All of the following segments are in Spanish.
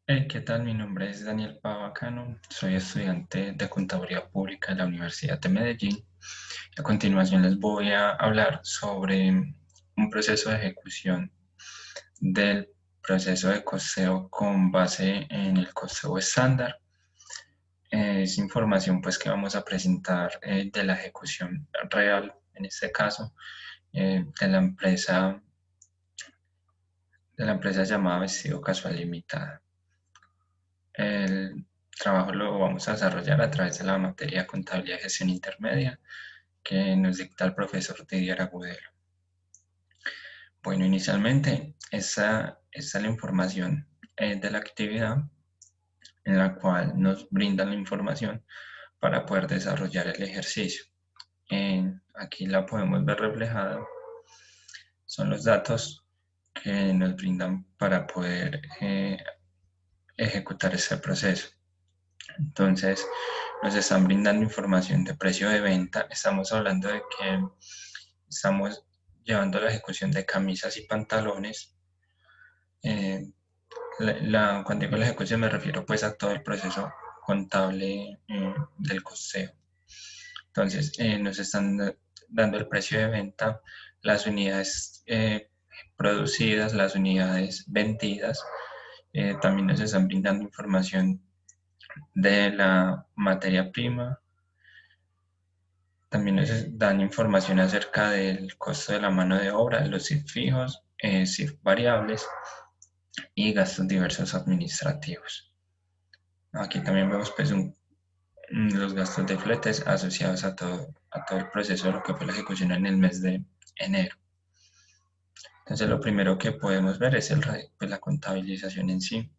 ¿Qué tal? Mi nombre es Daniel Pavacano, soy estudiante de Contaduría Pública de la Universidad de Medellín. A continuación les voy a hablar sobre un proceso de ejecución del proceso de costeo con base en el costeo estándar. Es información pues que vamos a presentar de la ejecución real, en este caso, de la empresa llamada Vestido Casual Limitada. El trabajo lo vamos a desarrollar a través de la materia Contabilidad y Gestión Intermedia que nos dicta el profesor Didier Agudelo. Bueno, inicialmente esta es la información de la actividad en la cual nos brindan la información para poder desarrollar el ejercicio. Aquí la podemos ver reflejada. Son los datos que nos brindan para poder ejecutar este proceso. Entonces, nos están brindando información de precio de venta. Estamos hablando de que estamos llevando la ejecución de camisas y pantalones. Eh, cuando digo la ejecución me refiero pues a todo el proceso contable del costeo. Entonces, nos están dando el precio de venta, las unidades producidas, las unidades vendidas. También nos están brindando información de la materia prima. También nos dan información acerca del costo de la mano de obra, los CIF fijos, CIF variables y gastos diversos administrativos. Aquí también vemos pues los gastos de fletes asociados a todo el proceso de lo que fue la ejecución en el mes de enero. Entonces lo primero que podemos ver es pues, la contabilización en sí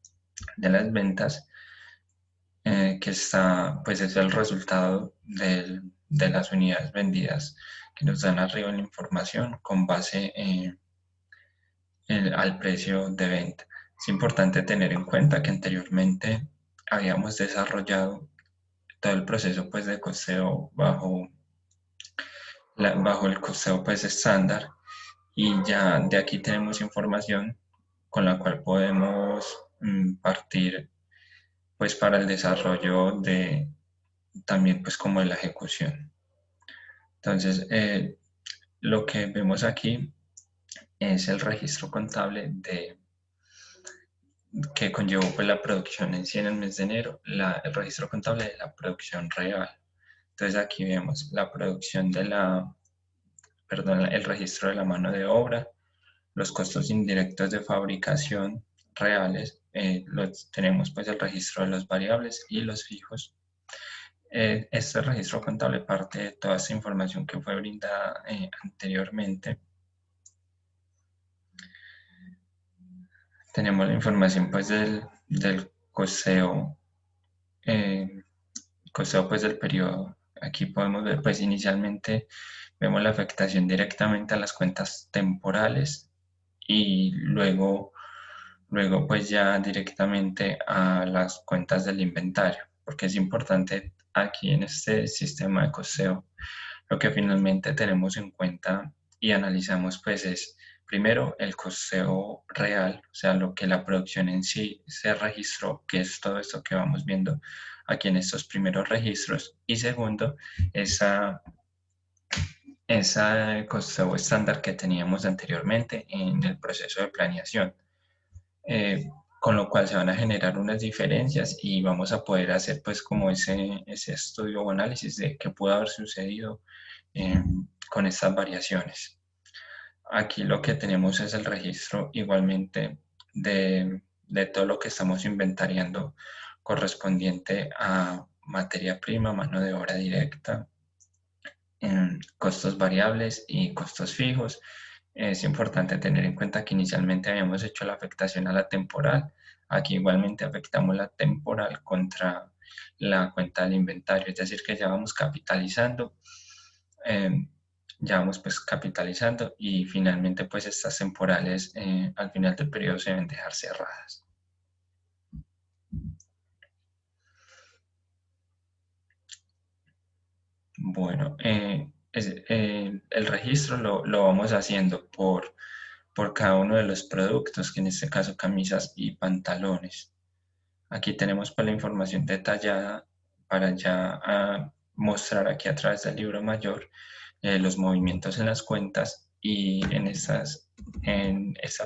de las ventas, que está, pues es el resultado de las unidades vendidas que nos dan arriba la información con base al precio de venta. Es importante tener en cuenta que anteriormente habíamos desarrollado todo el proceso pues, de costeo bajo el costeo pues, estándar, y ya de aquí tenemos información con la cual podemos partir pues para el desarrollo de también pues como de la ejecución. Entonces, lo que vemos aquí es el registro contable que conllevó pues, la producción en sí en el mes de enero, el registro contable de la producción real. Entonces aquí vemos la producción el registro de la mano de obra, los costos indirectos de fabricación reales, tenemos pues el registro de los variables y los fijos. Este registro contable parte de toda esta información que fue brindada anteriormente. Tenemos la información pues del eh, costeo pues del periodo. Aquí podemos ver pues inicialmente vemos la afectación directamente a las cuentas temporales y luego pues ya directamente a las cuentas del inventario, porque es importante aquí en este sistema de costeo. Lo que finalmente tenemos en cuenta y analizamos pues es primero el costeo real, o sea, lo que la producción en sí se registró, que es todo esto que vamos viendo aquí en estos primeros registros, y segundo, esa costeo estándar que teníamos anteriormente en el proceso de planeación, con lo cual se van a generar unas diferencias y vamos a poder hacer pues como ese estudio o análisis de qué pudo haber sucedido con estas variaciones. Aquí lo que tenemos es el registro igualmente de todo lo que estamos inventariando correspondiente a materia prima, mano de obra directa, costos variables y costos fijos. Es importante tener en cuenta que inicialmente habíamos hecho la afectación a la temporal. Aquí igualmente afectamos la temporal contra la cuenta del inventario, es decir, que ya vamos capitalizando, eh, ya vamos pues capitalizando y finalmente pues estas temporales al final del periodo se deben dejar cerradas. Bueno, el registro lo vamos haciendo por cada uno de los productos, que en este caso camisas y pantalones. Aquí tenemos pues la información detallada para ya mostrar aquí a través del libro mayor los movimientos en las cuentas, y en esta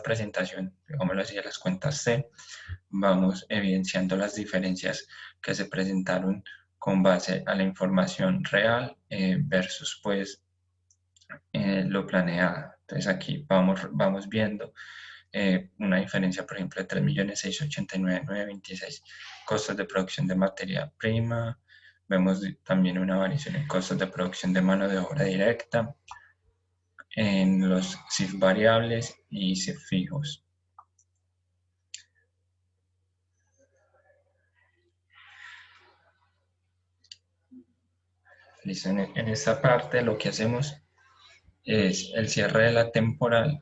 presentación, digámoslo así, de las cuentas C, vamos evidenciando las diferencias que se presentaron con base a la información real versus pues lo planeado. Entonces aquí vamos viendo una diferencia, por ejemplo, de 3.689.926 costos de producción de materia prima. Vemos también una variación en costos de producción de mano de obra directa, en los CIF variables y CIF fijos. Listo. En esta parte lo que hacemos es el cierre de la temporal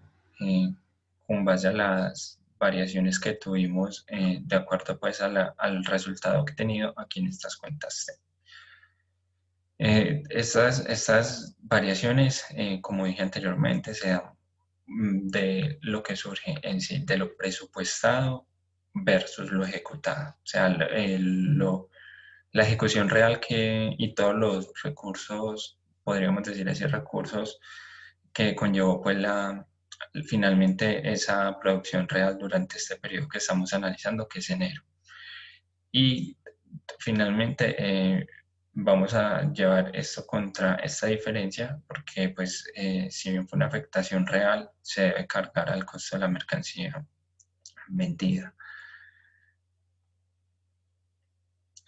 con base a las variaciones que tuvimos de acuerdo pues al resultado que he tenido aquí en estas cuentas C. Estas variaciones, como dije anteriormente, se dan de lo que surge en sí, de lo presupuestado versus lo ejecutado. O sea, la ejecución real y todos los recursos, podríamos decir así, recursos que conllevó pues finalmente esa producción real durante este periodo que estamos analizando, que es enero. Y finalmente vamos a llevar esto contra esta diferencia, porque pues si bien fue una afectación real, se debe cargar al costo de la mercancía vendida.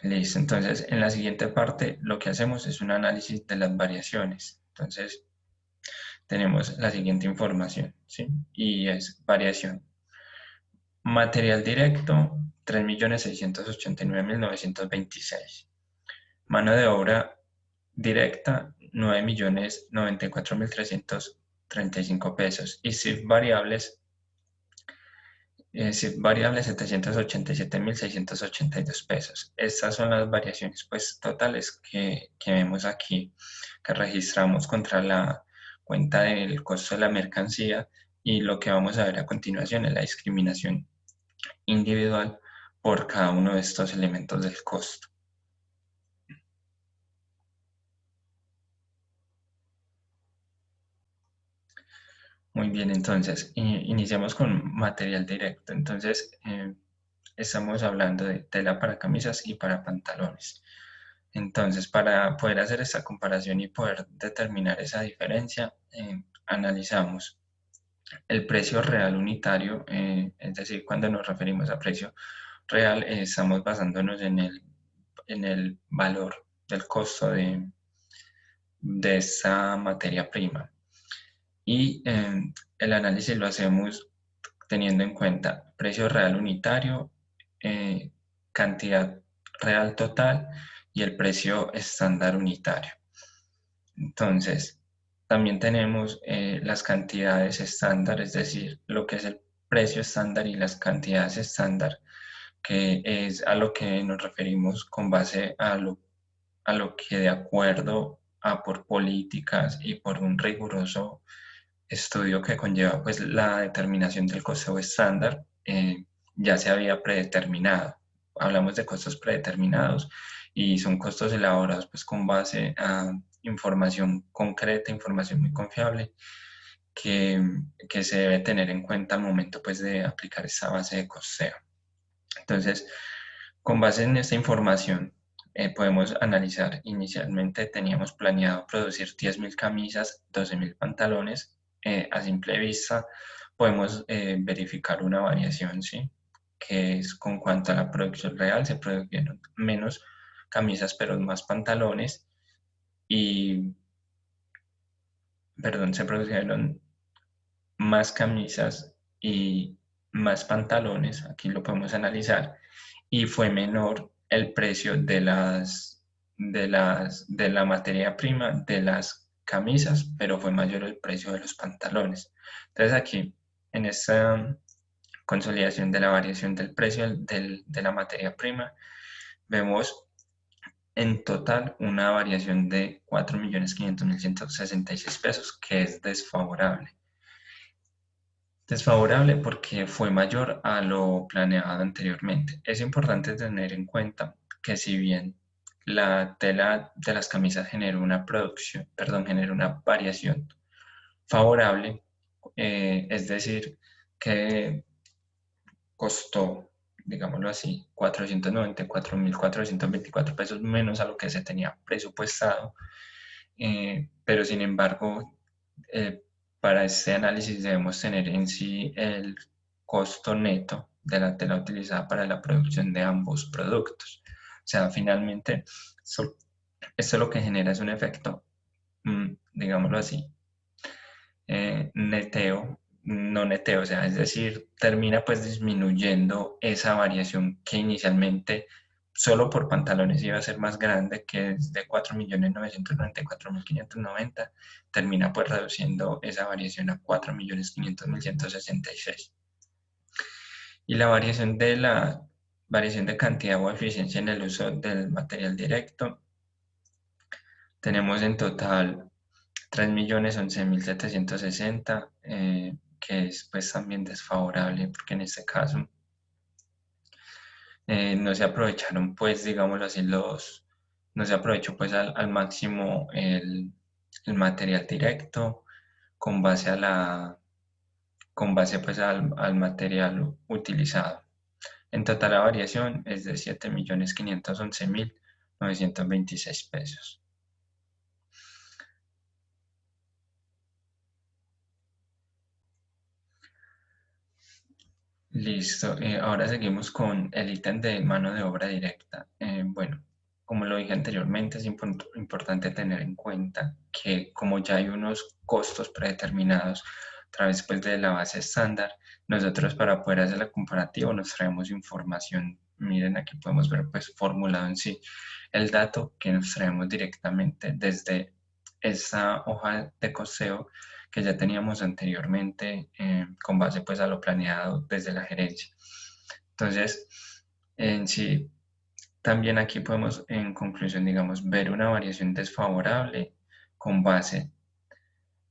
Listo, entonces en la siguiente parte lo que hacemos es un análisis de las variaciones. Entonces tenemos la siguiente información, ¿sí? Y es variación. Material directo, 3.689.926. Mano de obra directa, 9.094.335 pesos. Y CIF variables 787.682 pesos. Estas son las variaciones pues totales que vemos aquí, que registramos contra la cuenta del costo de la mercancía, y lo que vamos a ver a continuación es la discriminación individual por cada uno de estos elementos del costo. Muy bien, entonces iniciamos con material directo. Entonces estamos hablando de tela para camisas y para pantalones. Entonces, para poder hacer esta comparación y poder determinar esa diferencia, analizamos el precio real unitario, es decir, cuando nos referimos a precio real, estamos basándonos en el valor del costo de esa materia prima. Y el análisis lo hacemos teniendo en cuenta precio real unitario, cantidad real total y el precio estándar unitario. Entonces, también tenemos las cantidades estándar, es decir, lo que es el precio estándar y las cantidades estándar, que es a lo que nos referimos con base a lo que, de acuerdo a por políticas y por un riguroso estudio que conlleva pues la determinación del costo estándar, ya se había predeterminado. Hablamos de costos predeterminados y son costos elaborados pues con base a información concreta, información muy confiable que se debe tener en cuenta al momento pues de aplicar esa base de costeo. Entonces, con base en esta información, podemos analizar. Inicialmente teníamos planeado producir 10.000 camisas, 12.000 pantalones. A simple vista podemos verificar una variación, ¿sí? Que es con cuanto a la producción real, se produjeron menos camisas pero más pantalones, y, perdón, se produjeron más camisas y más pantalones, aquí lo podemos analizar, y fue menor el precio de la materia prima de las camisas, pero fue mayor el precio de los pantalones. Entonces aquí, en esta consolidación de la variación del precio de la materia prima, vemos en total una variación de 4.500.166 pesos, que es desfavorable. Desfavorable porque fue mayor a lo planeado anteriormente. Es importante tener en cuenta que si bien la tela de las camisas genera una producción, perdón, genera una variación favorable, es decir, que costó, digámoslo así, 494.424 pesos menos a lo que se tenía presupuestado, pero sin embargo, eh, para este análisis debemos tener en sí el costo neto de la tela utilizada para la producción de ambos productos. O sea, finalmente, esto lo que genera es un efecto, digámoslo así, neteo, no neteo, o sea, es decir, termina pues disminuyendo esa variación que inicialmente solo por pantalones iba a ser más grande, que es de 4.994.590, termina pues reduciendo esa variación a 4.500.166. Y la variación de cantidad o eficiencia en el uso del material directo, tenemos en total 3.011.760, que es pues también desfavorable porque en este caso no se aprovecharon pues digámoslo así no se aprovechó pues al máximo el material directo con base con base pues al material utilizado. En total la variación es de 7.511.926 pesos. Listo, ahora seguimos con el ítem de mano de obra directa. Bueno, como lo dije anteriormente, es importante tener en cuenta que como ya hay unos costos predeterminados a través pues, de la base estándar, nosotros para poder hacer la comparativa nos traemos información. Miren, aquí podemos ver pues formulado en sí el dato que nos traemos directamente desde esa hoja de costeo que ya teníamos anteriormente con base pues a lo planeado desde la gerencia. Entonces, en sí, también aquí podemos en conclusión, digamos, ver una variación desfavorable con base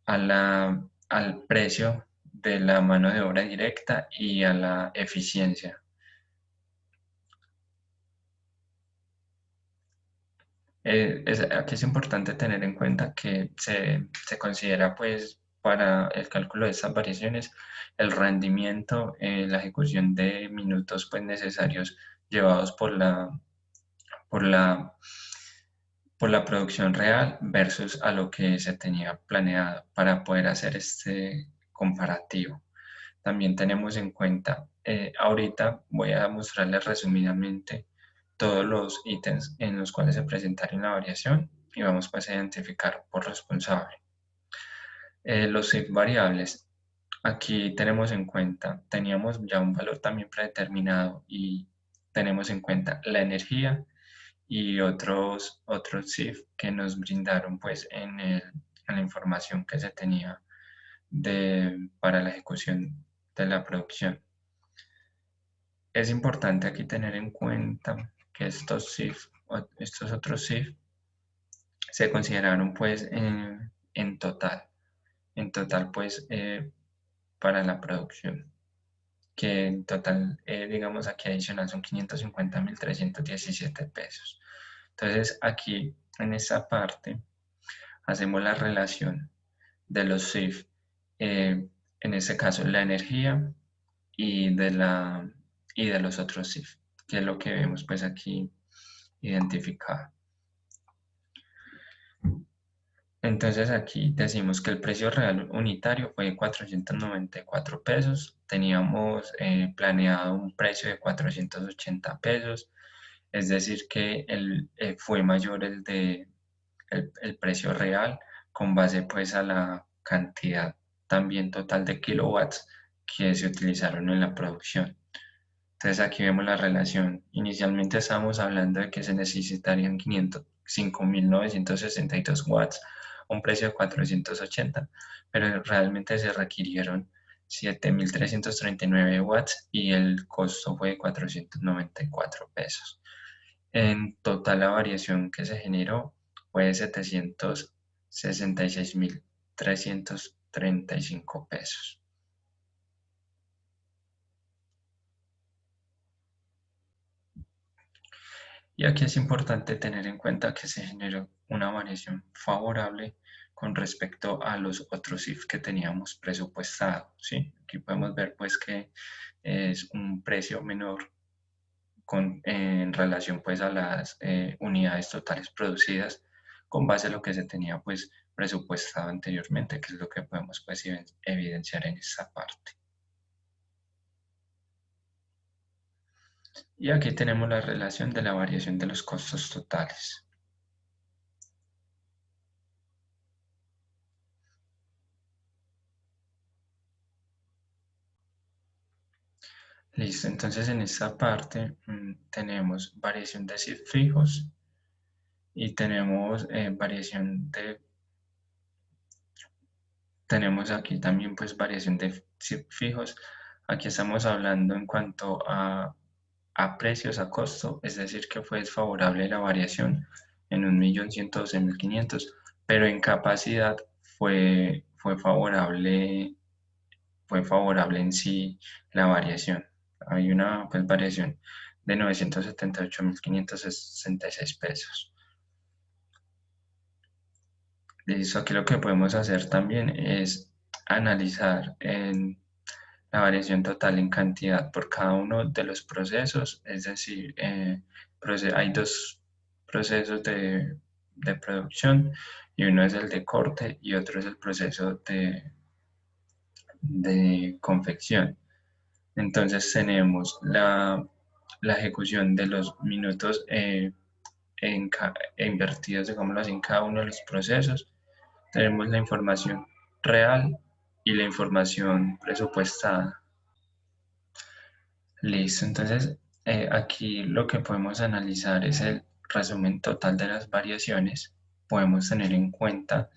al precio de la mano de obra directa y a la eficiencia. Aquí es importante tener en cuenta que se considera pues para el cálculo de estas variaciones el rendimiento, la ejecución de minutos pues necesarios llevados por la, por la producción real versus a lo que se tenía planeado para poder hacer este comparativo. También tenemos en cuenta, ahorita voy a mostrarles resumidamente todos los ítems en los cuales se presentaron la variación y vamos pues a identificar por responsable. Los variables, aquí tenemos en cuenta, teníamos ya un valor también predeterminado y tenemos en cuenta la energía y otros SIF que nos brindaron pues en la información que se tenía para la ejecución de la producción. Es importante aquí tener en cuenta que estos SIF, estos otros SIF, se consideraron pues en total pues para la producción, que en total, digamos aquí adicional son 550.317 pesos. Entonces aquí en esta parte hacemos la relación de los SIF, en este caso la energía y y de los otros SIF, que es lo que vemos pues aquí identificado. Entonces aquí decimos que el precio real unitario fue de 494 pesos. Teníamos planeado un precio de 480 pesos, es decir que fue mayor el precio real con base pues a la cantidad también total de kilowatts que se utilizaron en la producción. Entonces aquí vemos la relación. Inicialmente estábamos hablando de que se necesitarían 5.962 watts a un precio de 480, pero realmente se requirieron 7.339 watts y el costo fue de 494 pesos. En total la variación que se generó fue de 766.335 pesos. Y aquí es importante tener en cuenta que se generó una variación favorable con respecto a los otros IF que teníamos presupuestado, ¿sí? Aquí podemos ver pues que es un precio menor en relación pues a las unidades totales producidas con base a lo que se tenía pues presupuestado anteriormente, que es lo que podemos pues evidenciar en esta parte. Y aquí tenemos la relación de la variación de los costos totales. Listo, entonces en esta parte tenemos variación de CIF fijos y tenemos tenemos aquí también pues variación de CIF fijos. Aquí estamos hablando en cuanto a precios, a costo, es decir que fue desfavorable la variación en 1.112.500, pero en capacidad fue favorable en sí la variación. Hay una pues, variación de 978.566 pesos. Listo, aquí lo que podemos hacer también es analizar la variación total en cantidad por cada uno de los procesos, es decir, hay dos procesos de producción y uno es el de corte y otro es el proceso de confección. Entonces tenemos la ejecución de los minutos invertidos, digámoslo así, en cada uno de los procesos. Tenemos la información real y la información presupuestada. Listo, entonces aquí lo que podemos analizar es el resumen total de las variaciones. Podemos tener en cuenta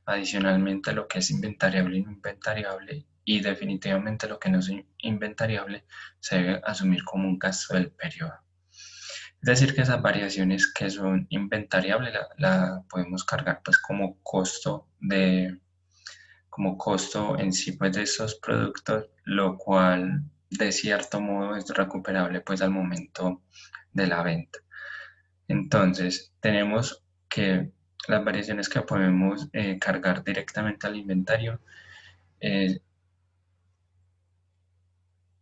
adicionalmente lo que es inventariable y no inventariable y definitivamente lo que no es inventariable se debe asumir como un gasto del periodo. Es decir, que esas variaciones que son inventariables la podemos cargar pues como costo en sí pues de estos productos, lo cual de cierto modo es recuperable pues al momento de la venta. Entonces, tenemos que las variaciones que podemos cargar directamente al inventario eh,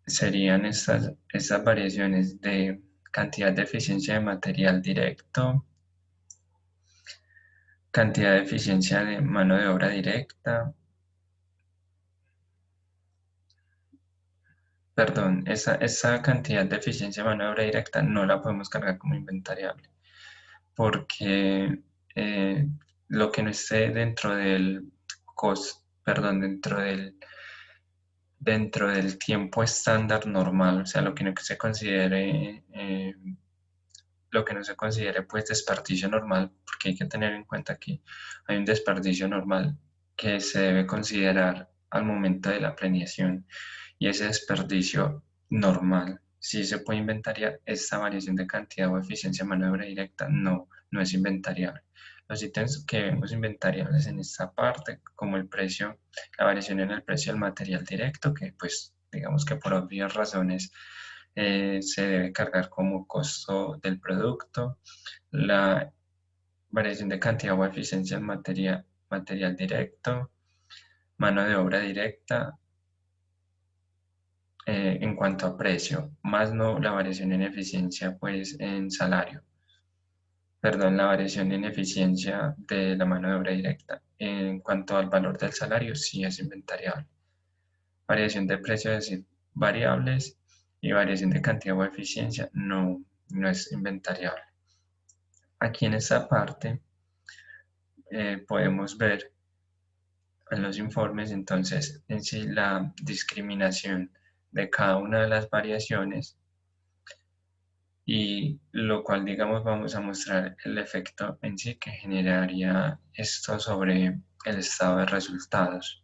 serían estas variaciones de cantidad de eficiencia de material directo, cantidad de eficiencia de mano de obra directa, perdón, esa cantidad de eficiencia de mano de obra directa no la podemos cargar como inventariable, porque lo que no esté dentro del perdón, dentro del tiempo estándar normal, o sea, lo que no se considere pues desperdicio normal, porque hay que tener en cuenta que hay un desperdicio normal que se debe considerar al momento de la planeación y ese desperdicio normal, si se puede inventariar, esta variación de cantidad o eficiencia de mano de obra directa no es inventariable. Los ítems que vemos inventariables en esta parte, como el precio, la variación en el precio del material directo, que pues digamos que por obvias razones se debe cargar como costo del producto, la variación de cantidad o eficiencia en material directo, mano de obra directa, en cuanto a precio, más no la variación en eficiencia pues en salario, perdón, la variación en eficiencia de la mano de obra directa. En cuanto al valor del salario, sí es inventariable. Variación de precio, es decir, variables y variación de cantidad o eficiencia no es inventariable. Aquí en esta parte podemos ver en los informes entonces en sí la discriminación de cada una de las variaciones y lo cual digamos vamos a mostrar el efecto en sí que generaría esto sobre el estado de resultados.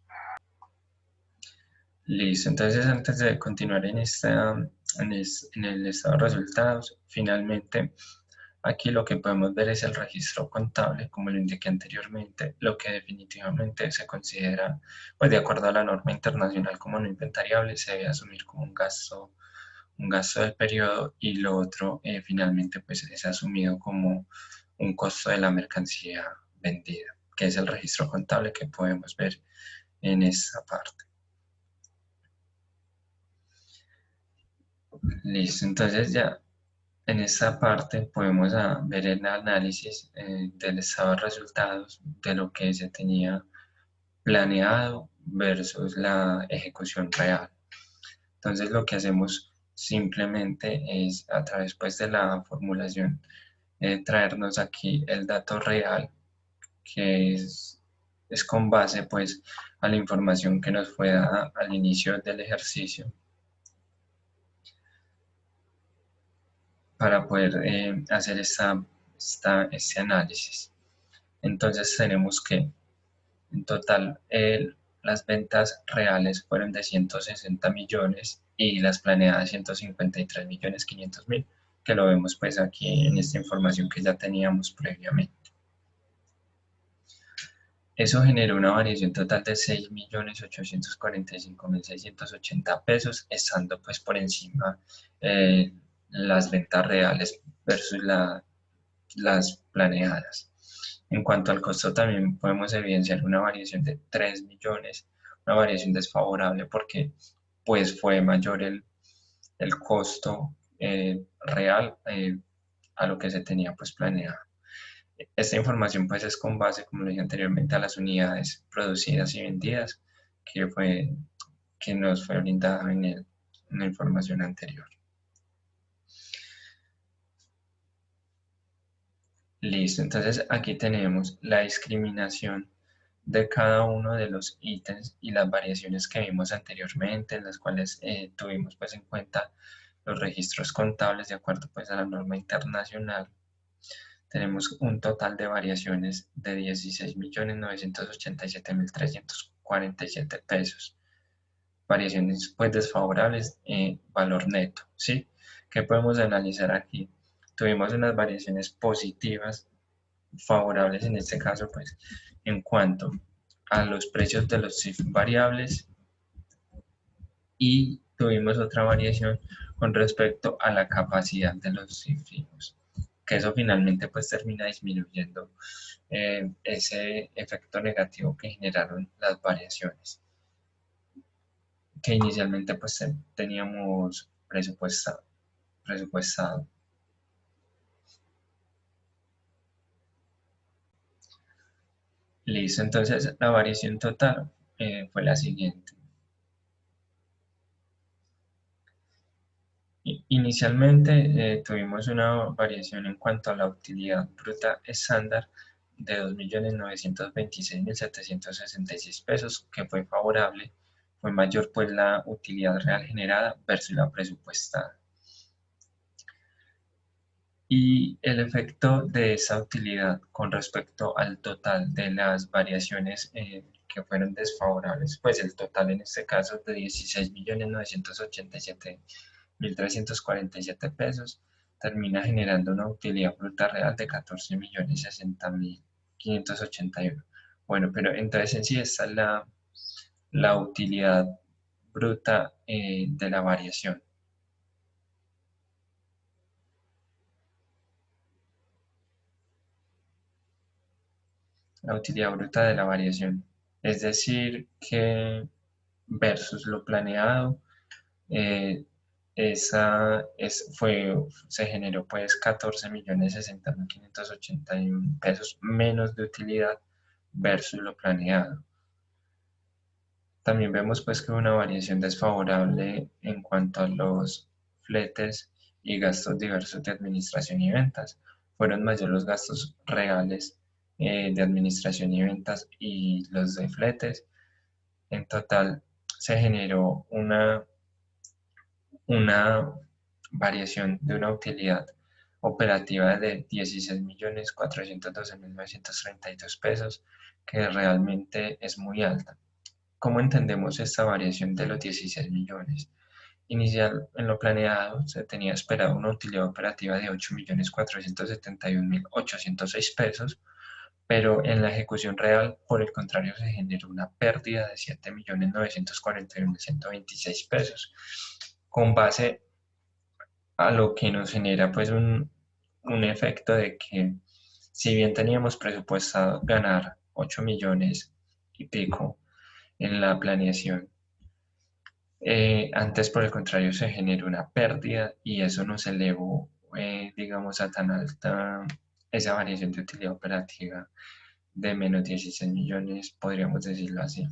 Listo, entonces antes de continuar en el estado de resultados, finalmente aquí lo que podemos ver es el registro contable, como lo indiqué anteriormente, lo que definitivamente se considera, pues de acuerdo a la norma internacional como no inventariable, se debe asumir como un gasto un gasto del periodo y lo otro finalmente pues es asumido como un costo de la mercancía vendida, que es el registro contable que podemos ver en esta parte. Listo, entonces ya en esta parte podemos ver el análisis del estado de resultados de lo que se tenía planeado versus la ejecución real. Entonces lo que hacemos simplemente es a través pues, de la formulación traernos aquí el dato real que es con base pues a la información que nos fue dada al inicio del ejercicio para poder hacer este análisis. Entonces tenemos que en total las ventas reales fueron de 160 millones y las planeadas 153 millones 500 mil, que lo vemos pues aquí en esta información que ya teníamos previamente. Eso generó una variación total de 6.845.680 pesos, estando pues por encima las ventas reales versus las planeadas. En cuanto al costo también podemos evidenciar una variación de 3 millones, una variación desfavorable porque pues fue mayor el costo real a lo que se tenía pues planeado. Esta información pues es con base, como lo dije anteriormente, a las unidades producidas y vendidas que nos fue brindada en la información anterior. Listo, entonces aquí tenemos la discriminación de cada uno de los ítems y las variaciones que vimos anteriormente, en las cuales tuvimos pues en cuenta los registros contables de acuerdo pues a la norma internacional. Tenemos un total de variaciones de 16.987.347 pesos. Variaciones pues desfavorables, valor neto, ¿sí? ¿Qué podemos analizar aquí? Tuvimos unas variaciones positivas, favorables en este caso, pues, en cuanto a los precios de los CIF variables y tuvimos otra variación con respecto a la capacidad de los CIF fijos, que eso finalmente pues termina disminuyendo ese efecto negativo que generaron las variaciones que inicialmente pues teníamos presupuestado. Listo, entonces la variación total fue la siguiente. Inicialmente tuvimos una variación en cuanto a la utilidad bruta estándar de 2.926.766 pesos, que fue favorable, fue mayor pues la utilidad real generada versus la presupuestada. Y el efecto de esa utilidad con respecto al total de las variaciones que fueron desfavorables, pues el total en este caso es de 16.987.347 pesos, termina generando una utilidad bruta real de 14.060.581. Bueno, pero entonces en sí esta es la utilidad bruta de la variación. La utilidad bruta de la variación. Es decir, que versus lo planeado, eh, se generó pues 14.060.581 pesos menos de utilidad versus lo planeado. También vemos pues que una variación desfavorable en cuanto a los fletes y gastos diversos de administración y ventas. Fueron mayores los gastos reales de administración y ventas y los de fletes. En total se generó una variación de una utilidad operativa de 16.412.932 pesos, que realmente es muy alta. ¿Cómo entendemos esta variación de los 16 millones? Inicial, en lo planeado, se tenía esperado una utilidad operativa de 8.471.806 pesos, pero en la ejecución real, por el contrario, se generó una pérdida de 7.941.126 pesos, con base a lo que nos genera pues un efecto de que si bien teníamos presupuestado ganar 8 millones y pico en la planeación, antes por el contrario se generó una pérdida y eso nos elevó, digamos, a tan alta esa variación de utilidad operativa de menos 16 millones, podríamos decirlo así.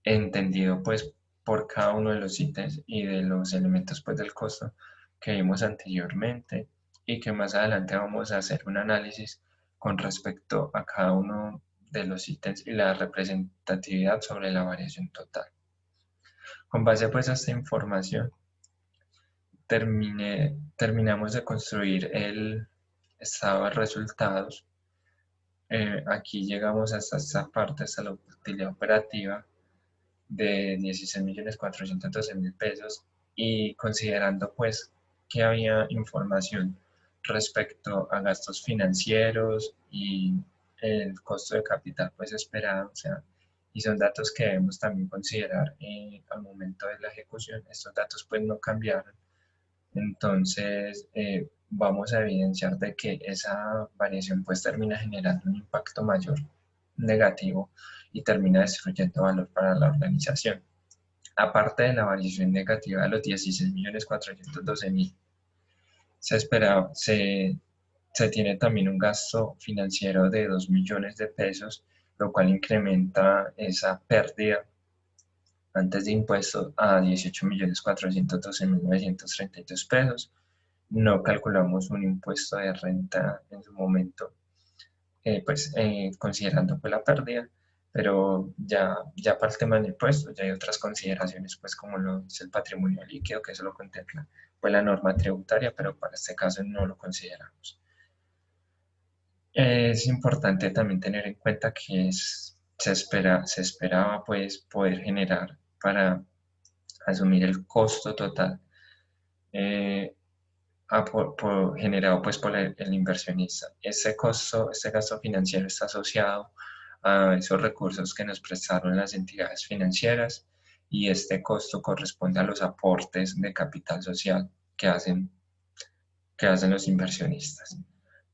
Entendido pues por cada uno de los ítems y de los elementos pues del costo que vimos anteriormente y que más adelante vamos a hacer un análisis con respecto a cada uno de los ítems y la representatividad sobre la variación total. Con base pues a esta información terminamos de construir el estado de resultados. Aquí llegamos hasta esta parte, hasta la utilidad operativa de 16.412.000 pesos y considerando pues que había información respecto a gastos financieros y el costo de capital pues esperado, o sea, y son datos que debemos también considerar al momento de la ejecución. Estos datos pues no cambiaron, entonces vamos a evidenciar de que esa variación pues termina generando un impacto mayor negativo y termina destruyendo valor para la organización. Aparte de la variación negativa de los 16.412.000, se tiene también un gasto financiero de 2 millones de pesos, lo cual incrementa esa pérdida antes de impuestos a 18.412.932 pesos. No calculamos un impuesto de renta en su momento, considerando pues la pérdida, pero ya para el tema del impuesto ya hay otras consideraciones, pues como lo es el patrimonio líquido, que eso lo contempla pues la norma tributaria, pero para este caso no lo consideramos. Es importante también tener en cuenta que se esperaba pues poder generar para asumir el costo total eh, generado pues por el inversionista. Ese costo, este gasto financiero está asociado a esos recursos que nos prestaron las entidades financieras y este costo corresponde a los aportes de capital social que hacen los inversionistas.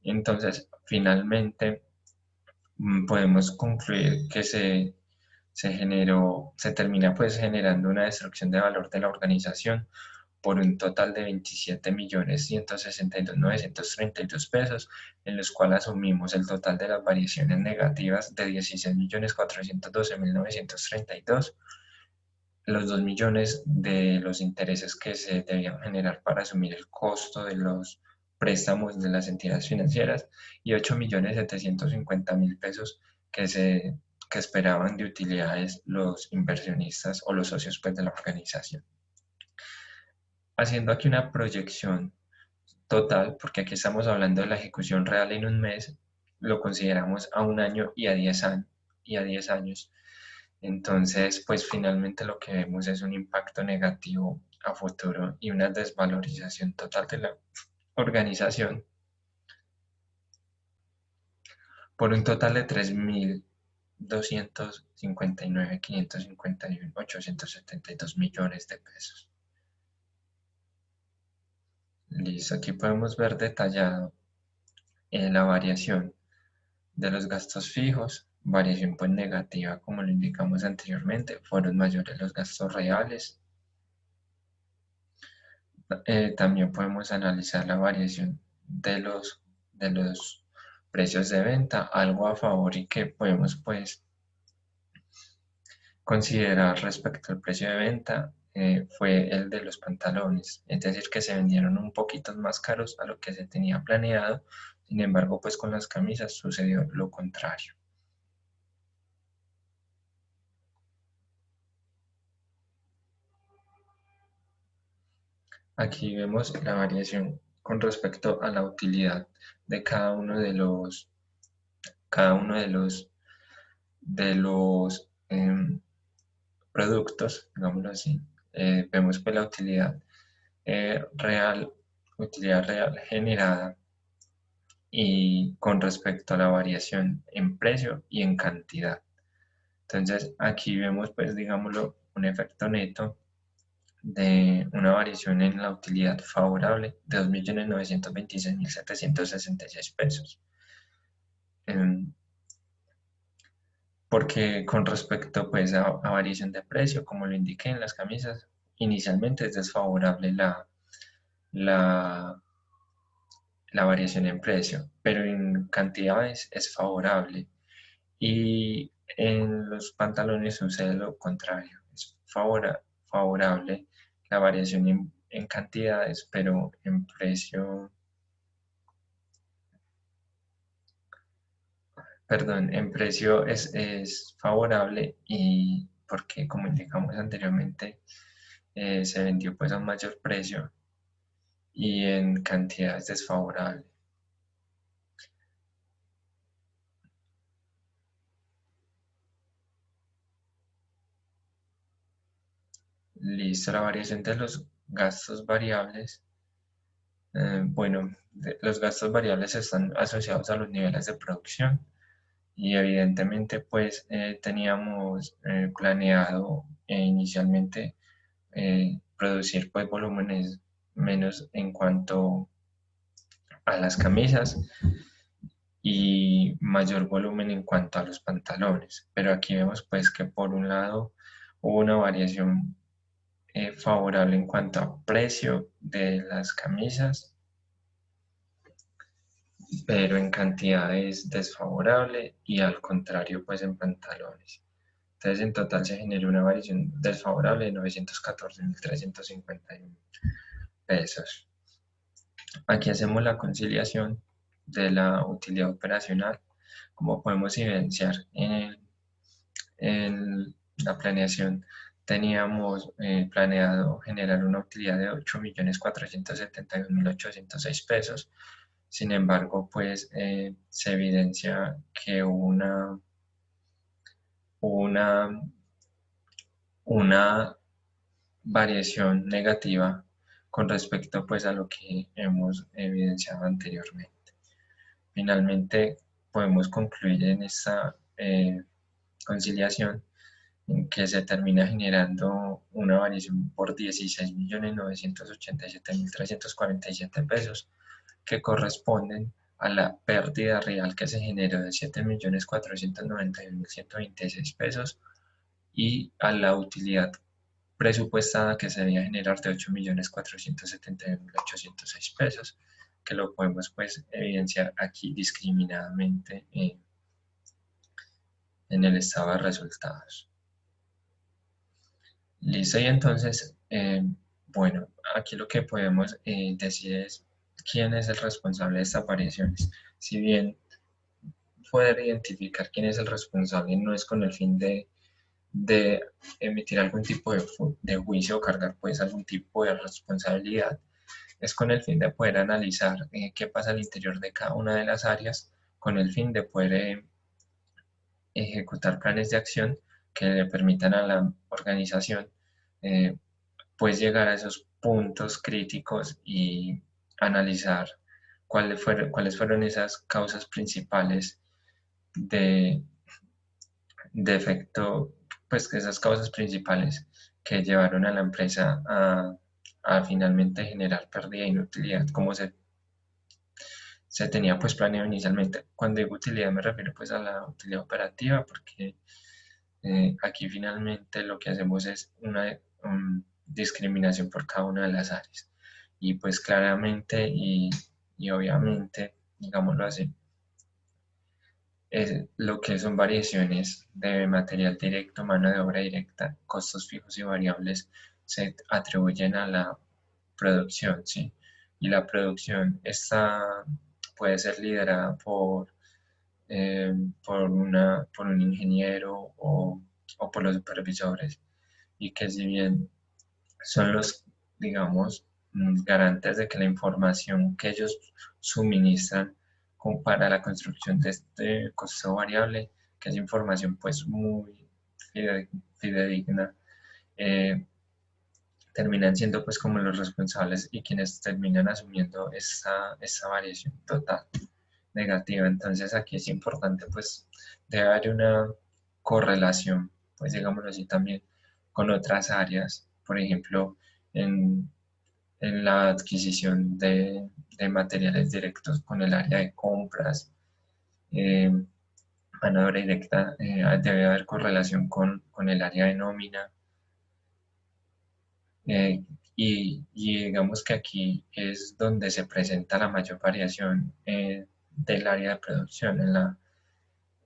Entonces, finalmente, podemos concluir que se termina pues generando una destrucción de valor de la organización por un total de 27.162.932 pesos, en los cuales asumimos el total de las variaciones negativas de 16.412.932, los 2 millones de los intereses que se debían generar para asumir el costo de los préstamos de las entidades financieras y 8.750.000 pesos que esperaban de utilidades los inversionistas o los socios pues, de la organización. Haciendo aquí una proyección total, porque aquí estamos hablando de la ejecución real en un mes, lo consideramos a un año y a 10 años. Entonces, pues finalmente lo que vemos es un impacto negativo a futuro y una desvalorización total de la organización por un total de 3.259.551.872 millones de pesos. Listo, aquí podemos ver detallado la variación de los gastos fijos, variación pues negativa como lo indicamos anteriormente, fueron mayores los gastos reales. También podemos analizar la variación de los precios de venta, algo a favor y que podemos pues considerar respecto al precio de venta fue el de los pantalones, es decir, que se vendieron un poquito más caros a lo que se tenía planeado, sin embargo, pues con las camisas sucedió lo contrario. Aquí vemos la variación con respecto a la utilidad de cada uno de los productos, digámoslo así. Vemos pues la utilidad real generada y con respecto a la variación en precio y en cantidad. Entonces aquí vemos pues digámoslo un efecto neto de una variación en la utilidad favorable de 2.926.766 pesos. Porque con respecto pues a variación de precio, como lo indiqué en las camisas, inicialmente es desfavorable la, la variación en precio, pero en cantidades es favorable. Y en los pantalones sucede lo contrario, es favorable la variación en cantidades, pero en precio es favorable y porque como indicamos anteriormente, se vendió pues a un mayor precio y en cantidad es desfavorable. Listo, la variación de los gastos variables. Bueno, los gastos variables están asociados a los niveles de producción y evidentemente pues teníamos planeado inicialmente producir pues volúmenes menos en cuanto a las camisas y mayor volumen en cuanto a los pantalones. Pero aquí vemos pues que por un lado hubo una variación favorable en cuanto a precio de las camisas, pero en cantidad es desfavorable y al contrario pues en pantalones. Entonces en total se generó una variación desfavorable de 914.351 pesos. Aquí hacemos la conciliación de la utilidad operacional. Como podemos evidenciar en la planeación, teníamos planeado generar una utilidad de 8.471.806 pesos. Sin embargo, pues se evidencia que hubo una, una variación negativa con respecto pues a lo que hemos evidenciado anteriormente. Finalmente, podemos concluir en esta conciliación en que se termina generando una variación por 16.987.347 pesos, que corresponden a la pérdida real que se generó de 7.491.126 pesos y a la utilidad presupuestada que se debía generar de 8.471.806 pesos, que lo podemos pues evidenciar aquí discriminadamente en el estado de resultados. Listo, y entonces, bueno, aquí lo que podemos decir es quién es el responsable de estas variaciones. Si bien poder identificar quién es el responsable no es con el fin de emitir algún tipo de juicio o cargar pues algún tipo de responsabilidad, es con el fin de poder analizar qué pasa al interior de cada una de las áreas, con el fin de poder ejecutar planes de acción que le permitan a la organización eh, pues llegar a esos puntos críticos y analizar cuáles fueron esas causas principales de, de efecto, pues que esas causas principales que llevaron a la empresa a finalmente generar pérdida e inutilidad, como se tenía pues planeado inicialmente. Cuando digo utilidad me refiero pues a la utilidad operativa, porque aquí finalmente lo que hacemos es una discriminación por cada una de las áreas. Y pues claramente y obviamente, digámoslo así, lo que son variaciones de material directo, mano de obra directa, costos fijos y variables se atribuyen a la producción, ¿sí? Y la producción puede ser liderada eh, por un ingeniero o por los supervisores, y que si bien son los, digamos, garantes de que la información que ellos suministran para la construcción de este costo variable, que es información pues muy fidedigna, eh, terminan siendo pues como los responsables y quienes terminan asumiendo esta variación total negativa. Entonces aquí es importante pues debe haber una correlación, pues digámoslo así también, con otras áreas, por ejemplo, en, en la adquisición de materiales directos con el área de compras. eh, Mano de obra directa, debe haber correlación con el área de nómina. Y digamos que aquí es donde se presenta la mayor variación del área de producción,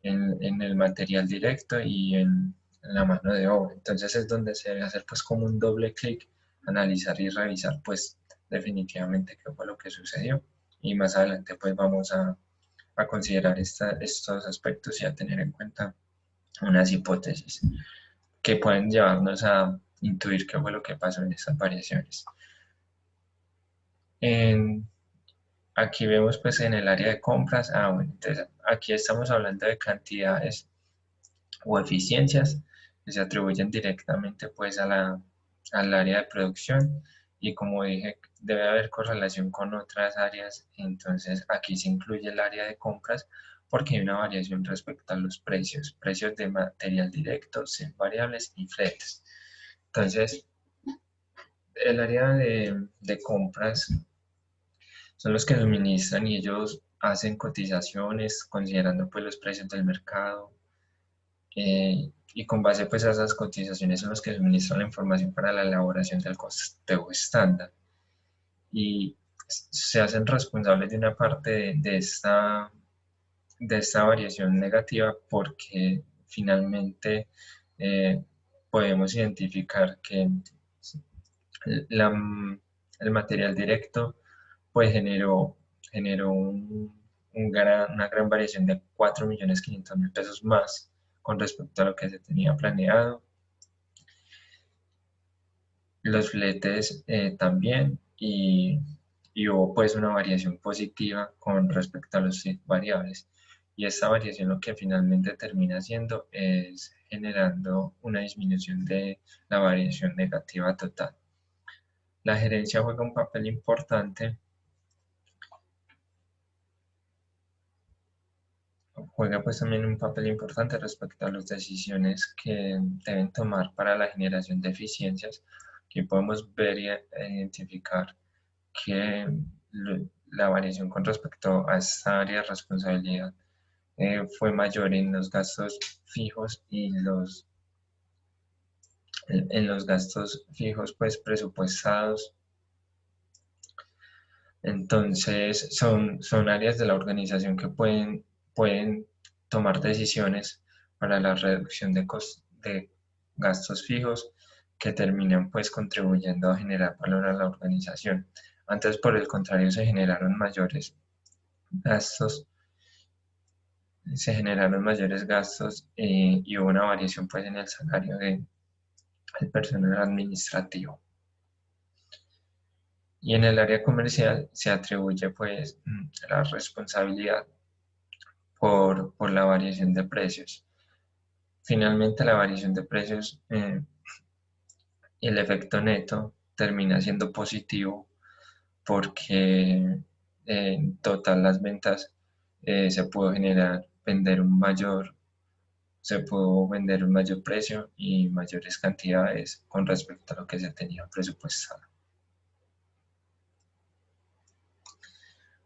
en el material directo y en la mano de obra. Entonces es donde se debe hacer pues como un doble clic, analizar y revisar pues definitivamente qué fue lo que sucedió. Y más adelante pues vamos a considerar estos aspectos y a tener en cuenta unas hipótesis que pueden llevarnos a intuir qué fue lo que pasó en estas variaciones. En, Aquí vemos pues en el área de compras, bueno, entonces aquí estamos hablando de cantidades o eficiencias que se atribuyen directamente pues al área de producción, y como dije debe haber correlación con otras áreas. Entonces aquí se incluye el área de compras porque hay una variación respecto a los precios de material directo, variables y fletes. Entonces el área de compras son los que suministran y ellos hacen cotizaciones considerando pues los precios del mercado, y con base pues a esas cotizaciones son los que suministran la información para la elaboración del costeo estándar, y se hacen responsables de una parte de esta variación negativa porque finalmente eh, podemos identificar que la, el material directo pues generó una gran variación de 4.500.000 pesos más con respecto a lo que se tenía planeado. Los fletes también, y hubo pues una variación positiva con respecto a los variables. Y esta variación lo que finalmente termina haciendo es generando una disminución de la variación negativa total. La gerencia juega un papel importante Juega pues también un papel importante respecto a las decisiones que deben tomar para la generación de eficiencias. Aquí podemos ver e identificar que la variación con respecto a esta área de responsabilidad fue mayor en los gastos fijos y en los gastos fijos pues presupuestados. Entonces, son áreas de la organización que pueden tomar decisiones para la reducción de gastos fijos que terminan pues contribuyendo a generar valor a la organización. Antes, por el contrario, gastos, se generaron mayores gastos, y hubo una variación pues en el salario del personal administrativo. Y en el área comercial se atribuye pues la responsabilidad por la variación de precios. Finalmente, la variación de precios y el efecto neto termina siendo positivo porque en total las ventas se pudo se pudo vender un mayor precio y mayores cantidades con respecto a lo que se tenía presupuestado.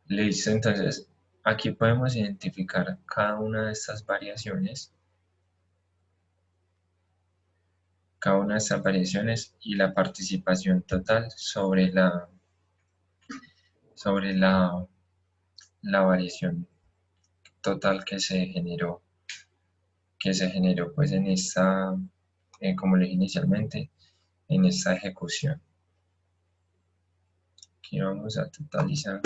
Listo, entonces aquí podemos identificar cada una de estas variaciones y la participación total sobre la variación total que se generó pues en esta, como le dije inicialmente, en esta ejecución. Aquí vamos a totalizar.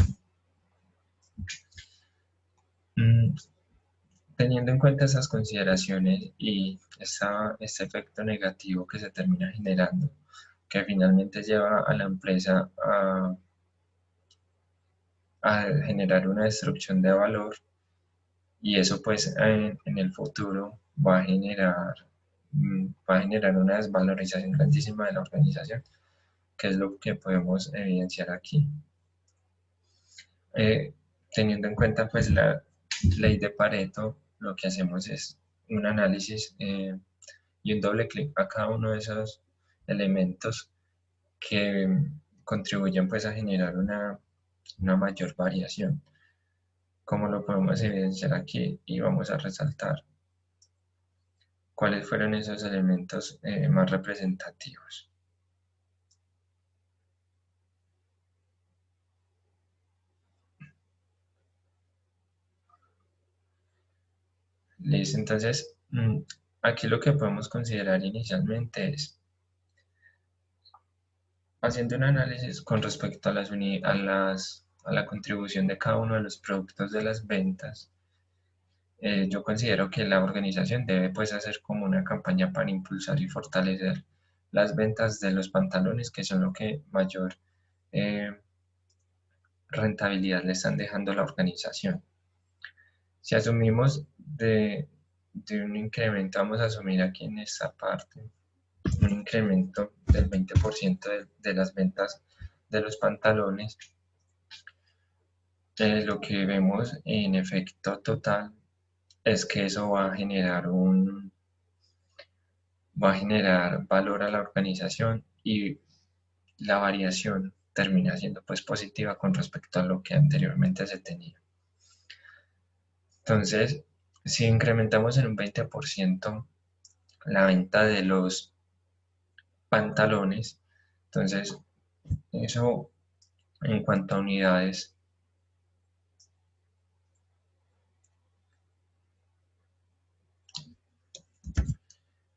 Teniendo en cuenta esas consideraciones y este efecto negativo que se termina generando, que finalmente lleva a la empresa a generar una destrucción de valor, y eso pues en el futuro va a generar una desvalorización grandísima de la organización, que es lo que podemos evidenciar aquí. Eh, Teniendo en cuenta pues la ley de Pareto, lo que hacemos es un análisis y un doble clic a cada uno de esos elementos que contribuyen pues a generar una mayor variación, como lo podemos evidenciar aquí, y vamos a resaltar cuáles fueron esos elementos más representativos. Listo, entonces aquí lo que podemos considerar inicialmente es, haciendo un análisis con respecto a la contribución de cada uno de los productos de las ventas, yo considero que la organización debe pues hacer como una campaña para impulsar y fortalecer las ventas de los pantalones, que son lo que mayor eh, rentabilidad le están dejando a la organización. Si asumimos de un incremento, vamos a asumir aquí en esta parte, un incremento del 20% de las ventas de los pantalones, lo que vemos en efecto total es que eso va a generar valor a la organización, y la variación termina siendo pues positiva con respecto a lo que anteriormente se tenía. Entonces, si incrementamos en un 20% la venta de los pantalones, entonces eso en cuanto a unidades,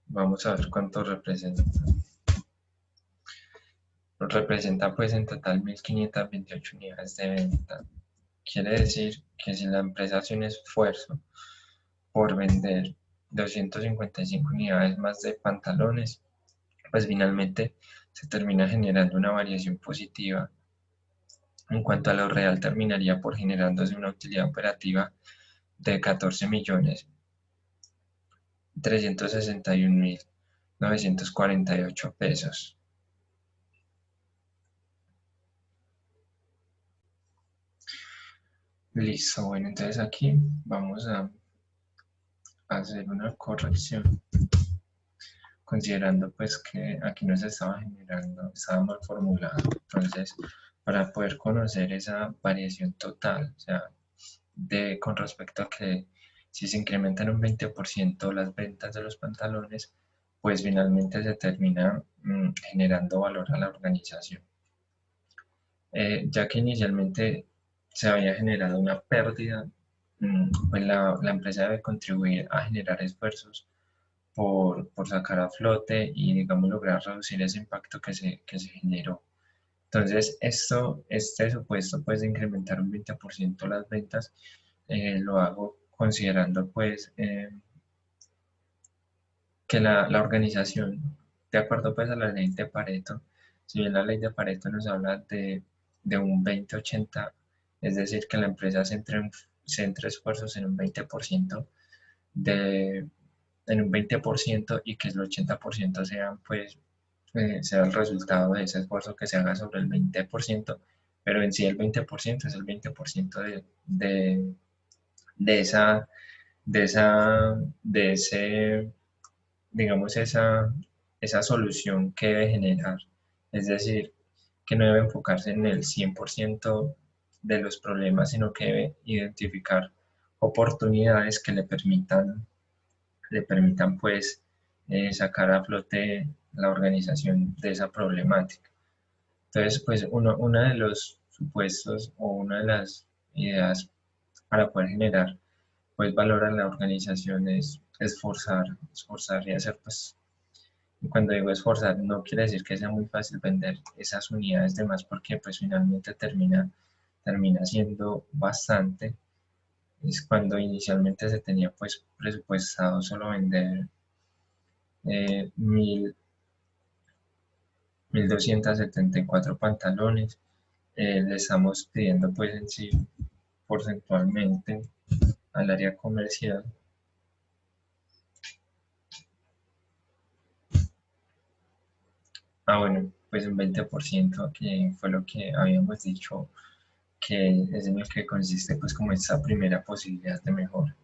vamos a ver cuánto representa. Representa pues en total 1528 unidades de venta. Quiere decir que si la empresa hace un esfuerzo por vender 255 unidades más de pantalones, pues finalmente se termina generando una variación positiva. En cuanto a lo real, terminaría por generándose una utilidad operativa de 14.361.948 pesos. Listo, bueno, entonces aquí vamos a hacer una corrección, considerando pues que aquí no se estaba generando, estaba mal formulado. Entonces, para poder conocer esa variación total, o sea, con respecto a que si se incrementan un 20% las ventas de los pantalones, pues finalmente se termina generando valor a la organización. Ya que inicialmente se había generado una pérdida, pues la empresa debe contribuir a generar esfuerzos por sacar a flote y, digamos, lograr reducir ese impacto que se generó. Entonces, este supuesto pues, de incrementar un 20% las ventas, lo hago considerando pues que la organización, de acuerdo pues a la ley de Pareto, si bien la ley de Pareto nos habla de un 20-80, es decir, que la empresa centre esfuerzos en un 20% de, en un 20% y que el 80% sean pues sea el resultado de ese esfuerzo que se haga sobre el 20%, pero en sí el 20% es el 20% de esa, de ese, digamos, esa solución que debe generar. Es decir, que no debe enfocarse en el 100% de los problemas, sino que debe identificar oportunidades que le permitan pues sacar a flote la organización de esa problemática. Entonces, pues uno de los supuestos o una de las ideas para poder generar pues valor a la organización es esforzar y hacer pues, y cuando digo esforzar no quiere decir que sea muy fácil vender esas unidades de más, porque pues finalmente termina siendo bastante. Es cuando inicialmente se tenía pues presupuestado solo vender 1.274 pantalones. Le estamos pidiendo pues en sí porcentualmente al área comercial bueno, pues un 20%, que fue lo que habíamos dicho, que es en lo que consiste pues como esta primera posibilidad de mejora.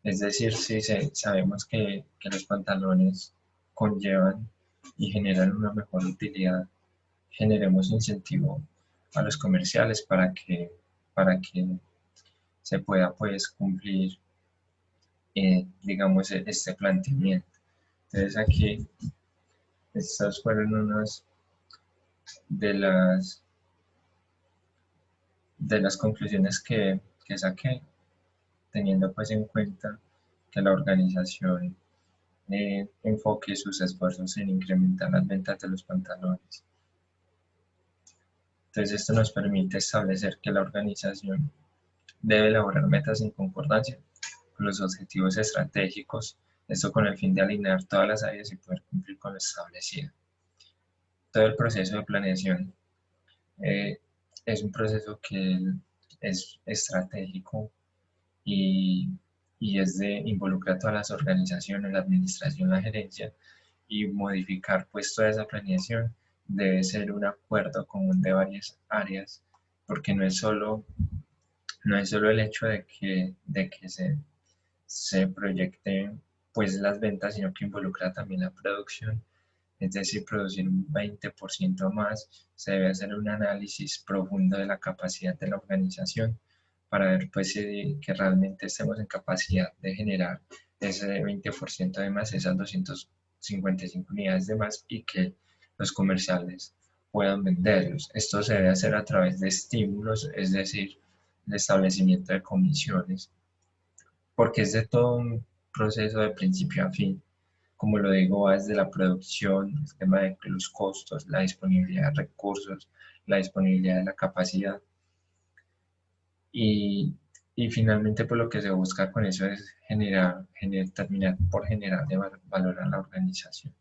Es decir, si sabemos que los pantalones conllevan y generan una mejor utilidad generemos incentivo a los comerciales para que se pueda pues cumplir digamos este planteamiento. Entonces aquí estas fueron unas de las conclusiones que saqué, teniendo pues en cuenta que la organización enfoque sus esfuerzos en incrementar las ventas de los pantalones. Entonces esto nos permite establecer que la organización debe elaborar metas en concordancia con los objetivos estratégicos, esto con el fin de alinear todas las áreas y poder cumplir con lo establecido. Todo el proceso de planeación eh, es un proceso que es estratégico y, y es de involucrar a todas las organizaciones, la administración, la gerencia, y modificar pues toda esa planeación debe ser un acuerdo común de varias áreas, porque no es solo el hecho de que se proyecten pues las ventas, sino que involucra también la producción, es decir, producir un 20% más. Se debe hacer un análisis profundo de la capacidad de la organización para ver pues que realmente estemos en capacidad de generar ese 20% de más, esas 255 unidades de más, y que los comerciales puedan venderlos. Esto se debe hacer a través de estímulos, es decir, el establecimiento de comisiones, porque es de todo un proceso de principio a fin. Como lo digo, va desde la producción, el tema de los costos, la disponibilidad de recursos, la disponibilidad de la capacidad. Y, y finalmente, pues lo que se busca con eso es terminar por generar de valor a la organización.